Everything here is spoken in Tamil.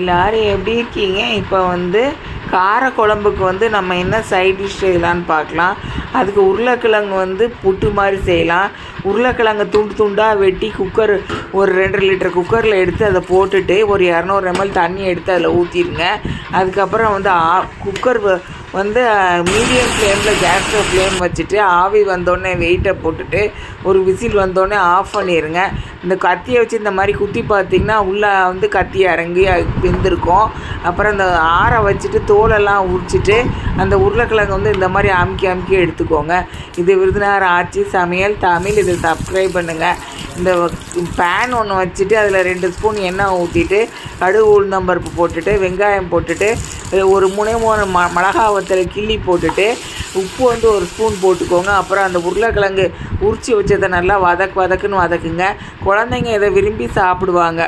எல்லாரும் எப்படி இருக்கீங்க? இப்போ கார குழம்புக்கு நம்ம என்ன சைட் டிஷ் செய்யலான்னு பார்க்கலாம். அதுக்கு உருளைக்கிழங்கு புட்டு மாதிரி செய்யலாம். உருளைக்கிழங்கு துண்டு துண்டாக வெட்டி ஒரு 2 லிட்டர் குக்கரில் எடுத்து அதை போட்டுட்டு ஒரு 200 ml தண்ணி எடுத்து அதில் ஊற்றிடுங்க. அதுக்கப்புறம் குக்கர் மீடியம் ஃப்ளேமில் கேஸ் ஃப்ளேம் வச்சுட்டு ஆவி வந்தோடனே வெயிட்டை போட்டுட்டு ஒரு விசில் வந்தோடனே ஆஃப் பண்ணிடுங்க. இந்த கத்தியை வச்சு இந்த மாதிரி குத்தி பார்த்திங்கன்னா உள்ளே கத்தி இறங்கி வெந்திருக்கும். அப்புறம் இந்த ஆற வச்சுட்டு தோலெல்லாம் உரிச்சிட்டு அந்த உருளைக்கிழங்கு இந்த மாதிரி அமுக்கி அமுக்கி எடுத்துக்கோங்க. இது விருதுநகர் ஆச்சி சமையல் தமிழ். இதை சப்ஸ்கிரைப் பண்ணுங்கள். இந்த பேன் ஒன்று வச்சுட்டு அதில் 2 ஸ்பூன் எண்ணெய் ஊற்றிட்டு கடுகு உளுந்தம்பருப்பு போட்டுட்டு வெங்காயம் போட்டுட்டு ஒரு 3 மிளகா வத்தலை கிள்ளி போட்டுட்டு உப்பு 1 ஸ்பூன் போட்டுக்கோங்க. அப்புறம் அந்த உருளைக்கிழங்கு உரிச்சி வச்சதை நல்லா வதக்குன்னு வதக்குங்க. குழந்தைங்க இதை விரும்பி சாப்பிடுவாங்க.